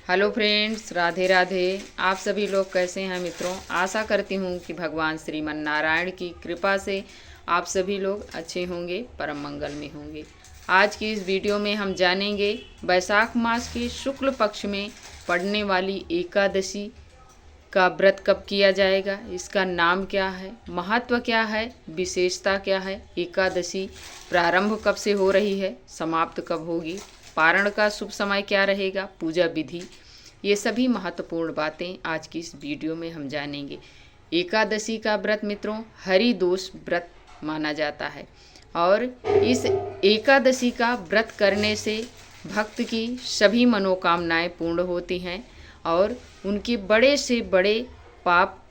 Hello friends, Radhe Radhe. आप सभी लोग कैसे हैं मित्रों। आशा करती हूँ कि भगवान श्रीमन नारायण की कृपा से आप सभी लोग अच्छे होंगे, परम मंगल में होंगे। आज की इस वीडियो में हम जानेंगे वैशाख मास के शुक्ल पक्ष में पड़ने वाली एकादशी का व्रत कब किया जाएगा, इसका नाम क्या है, महत्व क्या है, विशेषता क्या है, एकादशी प्रारंभ कब से हो रही है, समाप्त कब होगी, पारण का शुभ समय क्या रहेगा, पूजा विधि, ये सभी महत्वपूर्ण बातें आज की इस वीडियो में हम जानेंगे। एकादशी का व्रत मित्रों हरिदोष व्रत माना जाता है और इस एकादशी का व्रत करने से भक्त की सभी मनोकामनाएं पूर्ण होती हैं और उनके बड़े से बड़े पाप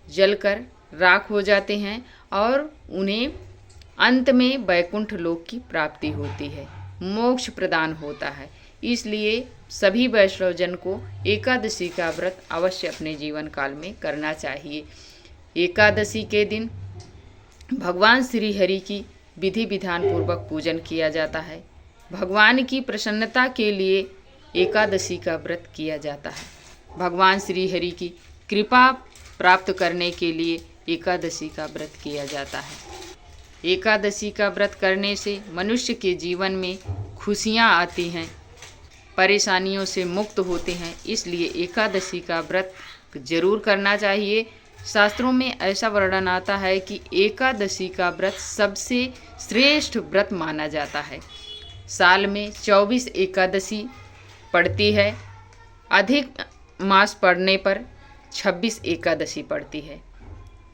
जलकर राख हो जाते हैं और उन्हें अंत में वैकुंठ लोक की प्राप्ति होती है, मोक्ष प्रदान होता है। इसलिए सभी वैष्णवजन को एकादशी का व्रत अवश्य अपने जीवन काल में करना चाहिए। एकादशी के दिन भगवान श्री हरि की विधि विधान पूर्वक पूजन किया जाता है। भगवान की प्रसन्नता के लिए एकादशी का व्रत किया जाता है। भगवान श्री हरि की कृपा प्राप्त करने के लिए एकादशी का व्रत किया जाता है। एकादशी का व्रत करने से मनुष्य के जीवन में खुशियाँ आती हैं, परेशानियों से मुक्त होते हैं। इसलिए एकादशी का व्रत जरूर करना चाहिए। शास्त्रों में ऐसा वर्णन आता है कि एकादशी का व्रत सबसे श्रेष्ठ व्रत माना जाता है। साल में 24 एकादशी पड़ती है, अधिक मास पड़ने पर 26 एकादशी पड़ती है।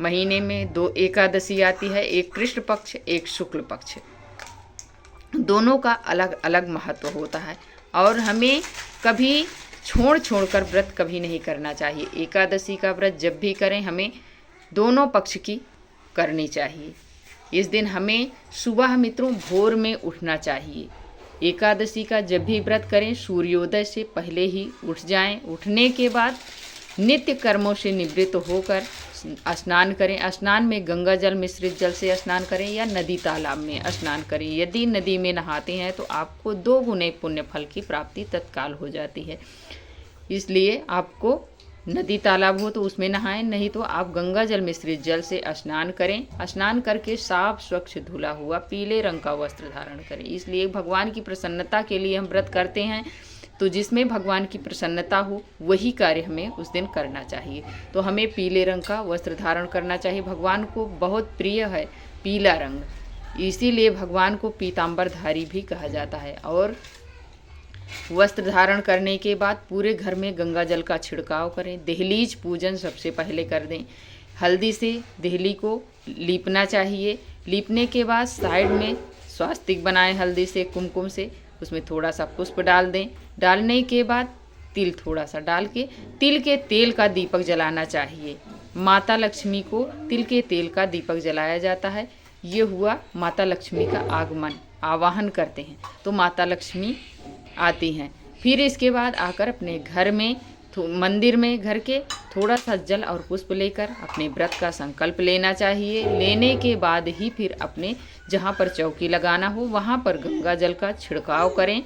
महीने में 2 एकादशी आती है, एक कृष्ण पक्ष एक शुक्ल पक्ष। दोनों का अलग अलग महत्व होता है और हमें कभी छोड़ कर व्रत कभी नहीं करना चाहिए। एकादशी का व्रत जब भी करें हमें दोनों पक्ष की करनी चाहिए। इस दिन हमें सुबह मित्रों भोर में उठना चाहिए। एकादशी का जब भी व्रत करें सूर्योदय से पहले ही उठ जाएं। उठने के बाद नित्य कर्मों से निवृत्त होकर स्नान करें। स्नान में गंगा जल मिश्रित जल से स्नान करें या नदी तालाब में स्नान करें। यदि नदी में नहाते हैं तो आपको 2 गुने पुण्य फल की प्राप्ति तत्काल हो जाती है। इसलिए आपको नदी तालाब हो तो उसमें नहाएं, नहीं तो आप गंगा जल मिश्रित जल से स्नान करें। स्नान करके साफ स्वच्छ धुला हुआ पीले रंग का वस्त्र धारण करें। इसलिए भगवान की प्रसन्नता के लिए हम व्रत करते हैं, तो जिसमें भगवान की प्रसन्नता हो वही कार्य हमें उस दिन करना चाहिए। तो हमें पीले रंग का वस्त्र धारण करना चाहिए। भगवान को बहुत प्रिय है पीला रंग, इसीलिए भगवान को पीताम्बरधारी भी कहा जाता है। और वस्त्र धारण करने के बाद पूरे घर में गंगा जल का छिड़काव करें। दहलीज पूजन सबसे पहले कर दें। हल्दी से देहली को लीपना चाहिए। लीपने के बाद साइड में स्वास्तिक बनाएं हल्दी से, कुमकुम से, उसमें थोड़ा सा पुष्प डाल दें। डालने के बाद तिल थोड़ा सा डाल के तिल के तेल का दीपक जलाना चाहिए। माता लक्ष्मी को तिल के तेल का दीपक जलाया जाता है। ये हुआ माता लक्ष्मी का आगमन, आवाहन करते हैं तो माता लक्ष्मी आती हैं। फिर इसके बाद आकर अपने घर में मंदिर में घर के थोड़ा सा जल और पुष्प लेकर अपने व्रत का संकल्प लेना चाहिए। लेने के बाद ही फिर अपने जहाँ पर चौकी लगाना हो वहाँ पर गंगा जल का छिड़काव करें।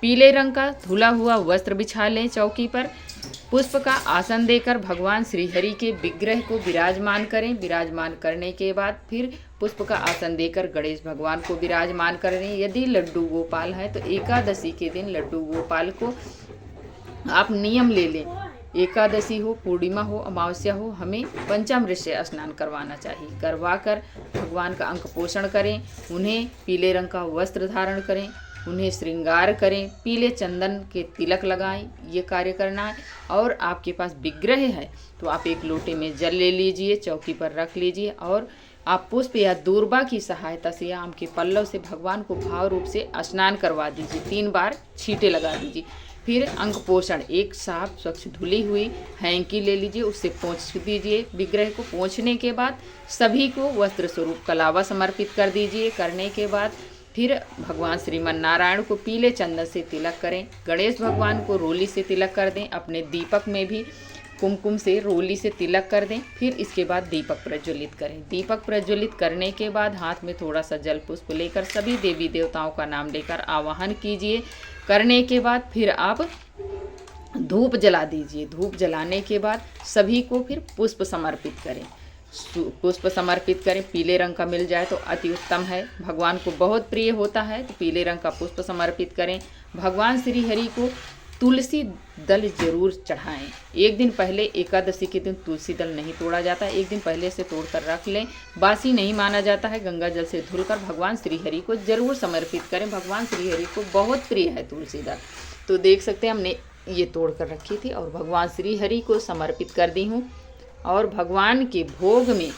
पीले रंग का धुला हुआ वस्त्र बिछा लें चौकी पर। पुष्प का आसन देकर भगवान श्री हरि के विग्रह को विराजमान करें। विराजमान करने के बाद फिर पुष्प का आसन देकर गणेश भगवान को विराजमान करें। यदि लड्डू गोपाल है तो एकादशी के दिन लड्डू गोपाल को आप नियम ले लें। एकादशी हो, पूर्णिमा हो, अमावस्या हो, हमें पंचामृत से स्नान करवाना चाहिए। करवाकर भगवान का अंक पोषण करें। उन्हें पीले रंग का वस्त्र धारण करें, उन्हें श्रृंगार करें, पीले चंदन के तिलक लगाएं। ये कार्य करना है। और आपके पास विग्रह है तो आप एक लोटे में जल ले लीजिए, चौकी पर रख लीजिए और आप पुष्प या दूर्बा की सहायता से या आम के पल्लव से भगवान को भाव रूप से स्नान करवा दीजिए। 3 बार छींटे लगा दीजिए। फिर अंक पोषण, एक साफ स्वच्छ धुली हुई हैंकी ले लीजिए, उससे पोंछ दीजिए विग्रह को। पोंछने के बाद सभी को वस्त्र स्वरूप कलावा समर्पित कर दीजिए। करने के बाद फिर भगवान श्रीमन नारायण को पीले चंदन से तिलक करें। गणेश भगवान को रोली से तिलक कर दें। अपने दीपक में भी कुमकुम से रोली से तिलक कर दें। फिर इसके बाद दीपक प्रज्वलित करें। दीपक प्रज्वलित करने के बाद हाथ में थोड़ा सा जल पुष्प लेकर सभी देवी देवताओं का नाम लेकर आवाहन कीजिए। करने के बाद फिर आप धूप जला दीजिए। धूप जलाने के बाद सभी को फिर पुष्प समर्पित करें। पुष्प समर्पित करें, पीले रंग का मिल जाए तो अति उत्तम है, भगवान को बहुत प्रिय होता है, तो पीले रंग का पुष्प समर्पित करें। भगवान श्री हरि को तुलसी दल जरूर चढ़ाएं। एक दिन पहले, एकादशी के दिन तुलसी दल नहीं तोड़ा जाता, एक दिन पहले से तोड़कर रख लें, बासी नहीं माना जाता है। गंगा जल से धुलकर भगवान श्री हरि को जरूर समर्पित करें। भगवान श्री हरि को बहुत प्रिय है तुलसी दल। तो देख सकते हैं हमने ये तोड़ कर रखी थी और भगवान श्री हरि को समर्पित कर दी हूँ। और भगवान के भोग में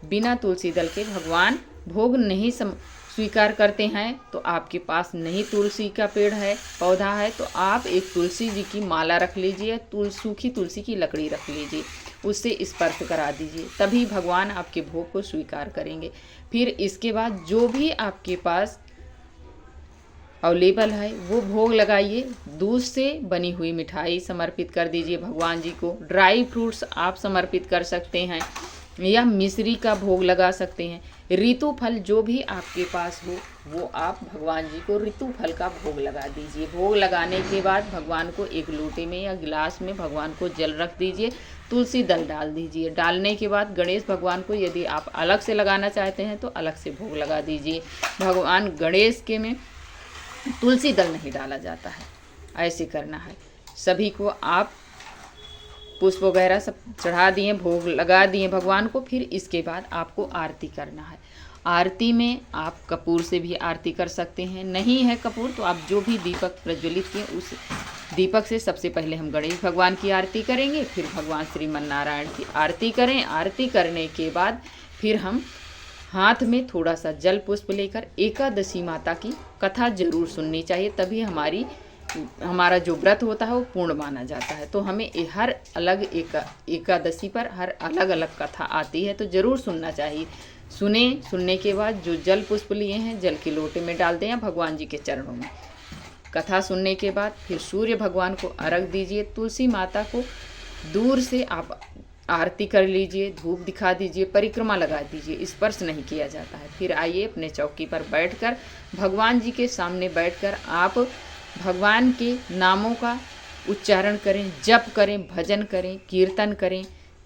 बिना तुलसी दल के भगवान भोग नहीं स्वीकार करते हैं। तो आपके पास नहीं तुलसी का पेड़ है, पौधा है, तो आप एक तुलसी जी की माला रख लीजिए, सूखी तुलसी की लकड़ी रख लीजिए, उससे स्पर्श करा दीजिए, तभी भगवान आपके भोग को स्वीकार करेंगे। फिर इसके बाद जो भी आपके पास अवेलेबल है वो भोग लगाइए। दूध से बनी हुई मिठाई समर्पित कर दीजिए भगवान जी को। ड्राई फ्रूट्स आप समर्पित कर सकते हैं या मिश्री का भोग लगा सकते हैं। ऋतु फल जो भी आपके पास हो वो आप भगवान जी को ऋतु फल का भोग लगा दीजिए। भोग लगाने के बाद भगवान को एक लोटे में या गिलास में भगवान को जल रख दीजिए, तुलसी दल डाल दीजिए। डालने के बाद गणेश भगवान को यदि आप अलग से लगाना चाहते हैं तो अलग से भोग लगा दीजिए। भगवान गणेश के में तुलसी दल नहीं डाला जाता है, ऐसे करना है। सभी को आप पुष्प वगैरह सब चढ़ा दिए, भोग लगा दिए भगवान को। फिर इसके बाद आपको आरती करना है। आरती में आप कपूर से भी आरती कर सकते हैं, नहीं है कपूर तो आप जो भी दीपक प्रज्वलित किए उस दीपक से सबसे पहले हम गणेश भगवान की आरती करेंगे, फिर भगवान श्रीमन नारायण की आरती करें। आरती करने के बाद फिर हम हाथ में थोड़ा सा जल पुष्प लेकर एकादशी माता की कथा जरूर सुननी चाहिए, तभी हमारा जो व्रत होता है वो पूर्ण माना जाता है। तो हमें हर अलग एकादशी पर हर अलग अलग कथा आती है, तो ज़रूर सुनना चाहिए। सुनने के बाद जो जल पुष्प लिए हैं जल के लोटे में डाल दें या भगवान जी के चरणों में। कथा सुनने के बाद फिर सूर्य भगवान को अर्घ दीजिए। तुलसी माता को दूर से आप आरती कर लीजिए, धूप दिखा दीजिए, परिक्रमा लगा दीजिए, स्पर्श नहीं किया जाता है। फिर आइए अपने चौकी पर बैठकर भगवान जी के सामने बैठकर आप भगवान के नामों का उच्चारण करें, जप करें, भजन करें, कीर्तन करें।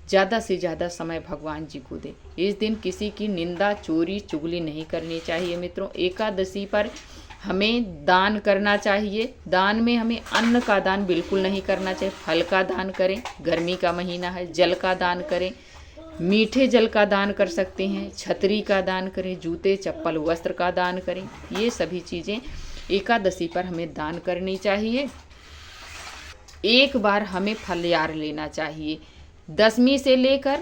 ज़्यादा से ज़्यादा समय भगवान जी को दें। इस दिन किसी की निंदा, चोरी, चुगली नहीं करनी चाहिए मित्रों। एकादशी पर हमें दान करना चाहिए। दान में हमें अन्न का दान बिल्कुल नहीं करना चाहिए, फल का दान करें। गर्मी का महीना है, जल का दान करें, मीठे जल का दान कर सकते हैं, छतरी का दान करें, जूते, चप्पल, वस्त्र का दान करें। ये सभी चीज़ें एकादशी पर हमें दान करनी चाहिए। एक बार हमें फलहार लेना चाहिए। दशमी से लेकर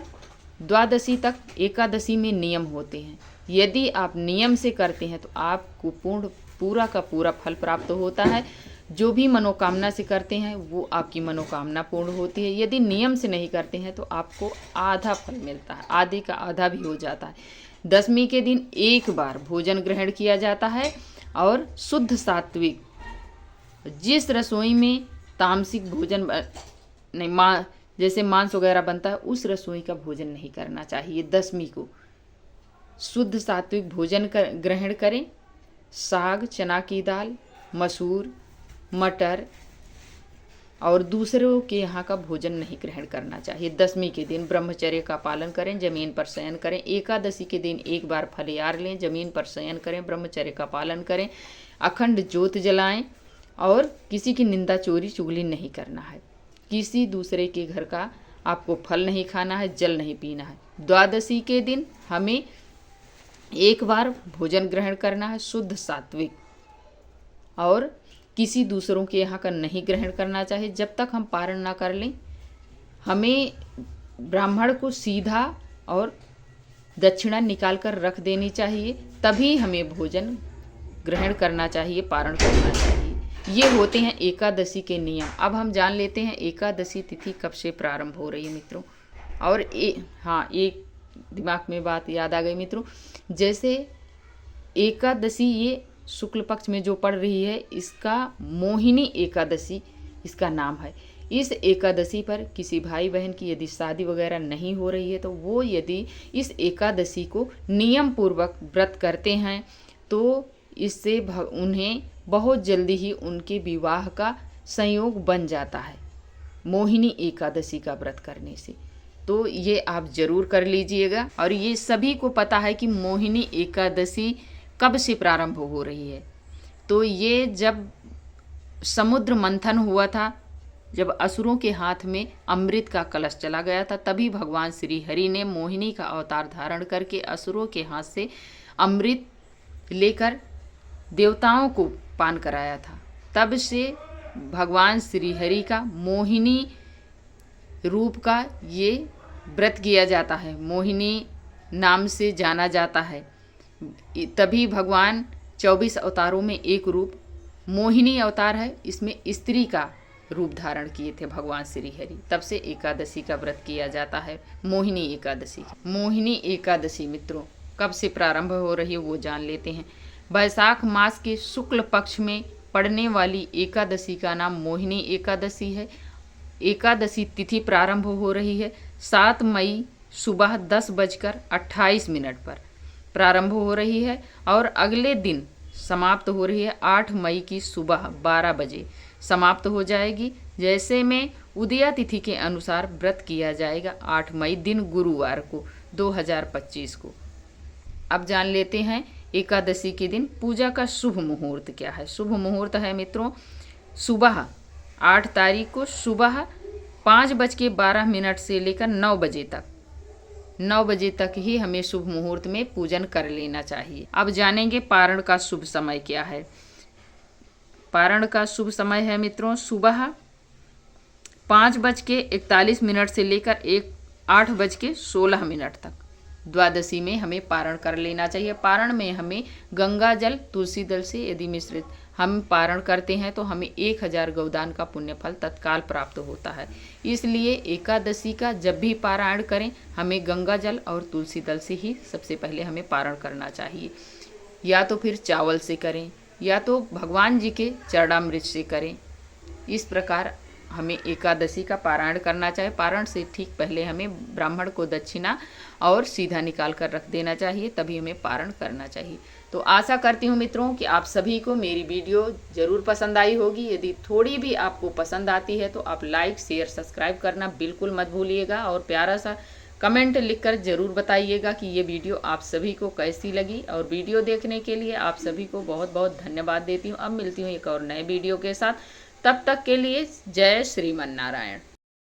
द्वादशी तक एकादशी में नियम होते हैं। यदि आप नियम से करते हैं तो आपको पूरा का पूरा फल प्राप्त होता है। जो भी मनोकामना से करते हैं वो आपकी मनोकामना पूर्ण होती है। यदि नियम से नहीं करते हैं तो आपको आधा फल मिलता है, आधे का आधा भी हो जाता है। दशमी के दिन एक बार भोजन ग्रहण किया जाता है और शुद्ध सात्विक, जिस रसोई में तामसिक भोजन नहीं जैसे मांस वगैरह बनता है उस रसोई का भोजन नहीं करना चाहिए। दशमी को शुद्ध सात्विक भोजन ग्रहण करें। साग, चना की दाल, मसूर, मटर और दूसरों के यहाँ का भोजन नहीं ग्रहण करना चाहिए। दशमी के दिन ब्रह्मचर्य का पालन करें, जमीन पर शयन करें। एकादशी के दिन एक बार फलहार लें, जमीन पर शयन करें, ब्रह्मचर्य का पालन करें, अखंड ज्योत जलाएं और किसी की निंदा, चोरी, चुगली नहीं करना है। किसी दूसरे के घर का आपको फल नहीं खाना है, जल नहीं पीना है। द्वादशी के दिन हमें एक बार भोजन ग्रहण करना है शुद्ध सात्विक, और किसी दूसरों के यहाँ का नहीं ग्रहण करना चाहिए जब तक हम पारण ना कर लें। हमें ब्राह्मण को सीधा और दक्षिणा निकाल कर रख देनी चाहिए, तभी हमें भोजन ग्रहण करना चाहिए, पारण करना चाहिए। ये होते हैं एकादशी के नियम। अब हम जान लेते हैं एकादशी तिथि कब से प्रारंभ हो रही है मित्रों। और एक दिमाग में बात याद आ गई मित्रों, जैसे एकादशी ये शुक्ल पक्ष में जो पड़ रही है इसका मोहिनी एकादशी इसका नाम है। इस एकादशी पर किसी भाई बहन की यदि शादी वगैरह नहीं हो रही है तो वो यदि इस एकादशी को नियम पूर्वक व्रत करते हैं तो इससे उन्हें बहुत जल्दी ही उनके विवाह का संयोग बन जाता है। मोहिनी एकादशी का व्रत करने से। तो ये आप ज़रूर कर लीजिएगा। और ये सभी को पता है कि मोहिनी एकादशी कब से प्रारंभ हो रही है। तो ये जब समुद्र मंथन हुआ था, जब असुरों के हाथ में अमृत का कलश चला गया था, तभी भगवान श्री हरि ने मोहिनी का अवतार धारण करके असुरों के हाथ से अमृत लेकर देवताओं को पान कराया था। तब से भगवान श्री हरि का मोहिनी रूप का ये व्रत किया जाता है, मोहिनी नाम से जाना जाता है। तभी भगवान 24 अवतारों में एक रूप मोहिनी अवतार है, इसमें स्त्री का रूप धारण किए थे भगवान श्री हरि। तब से एकादशी का व्रत किया जाता है, मोहिनी एकादशी। मोहिनी एकादशी मित्रों कब से प्रारंभ हो रही है वो जान लेते हैं। वैशाख मास के शुक्ल पक्ष में पड़ने वाली एकादशी का नाम मोहिनी एकादशी है। एकादशी तिथि प्रारंभ हो रही है 7 मई सुबह 10:28 पर प्रारंभ हो रही है और अगले दिन समाप्त हो रही है 8 मई की सुबह 12 बजे समाप्त हो जाएगी। जैसे में उदया तिथि के अनुसार व्रत किया जाएगा 8 मई दिन गुरुवार को 2025 को। अब जान लेते हैं एकादशी के दिन पूजा का शुभ मुहूर्त क्या है। शुभ मुहूर्त है मित्रों सुबह 8 तारीख को सुबह 5:12 से लेकर 9 बजे तक 9 बजे तक ही हमें शुभ मुहूर्त में पूजन कर लेना चाहिए। अब जानेंगे पारण का शुभ समय क्या है। पारण का शुभ समय है मित्रों सुबह 5:41 से लेकर 8:16 तक। द्वादशी में हमें पारण कर लेना चाहिए। पारण में हमें गंगा जल तुलसी दल से यदि मिश्रित हम पारण करते हैं तो हमें 1000 गौदान का पुण्य फल तत्काल प्राप्त होता है। इसलिए एकादशी का जब भी पारायण करें हमें गंगा जल और तुलसी दल से ही सबसे पहले हमें पारण करना चाहिए। या तो फिर चावल से करें या तो भगवान जी के चरणामृत से करें। इस प्रकार हमें एकादशी का पारायण करना चाहिए। पारण से ठीक पहले हमें ब्राह्मण को दक्षिणा और सीधा निकाल कर रख देना चाहिए, तभी हमें पारण करना चाहिए। तो आशा करती हूँ मित्रों कि आप सभी को मेरी वीडियो ज़रूर पसंद आई होगी। यदि थोड़ी भी आपको पसंद आती है तो आप लाइक शेयर सब्सक्राइब करना बिल्कुल मत भूलिएगा और प्यारा सा कमेंट लिखकर ज़रूर बताइएगा कि ये वीडियो आप सभी को कैसी लगी। और वीडियो देखने के लिए आप सभी को बहुत बहुत धन्यवाद देती हूँ। अब मिलती हूँ एक और नए वीडियो के साथ, तब तक के लिए जय श्रीमन नारायण।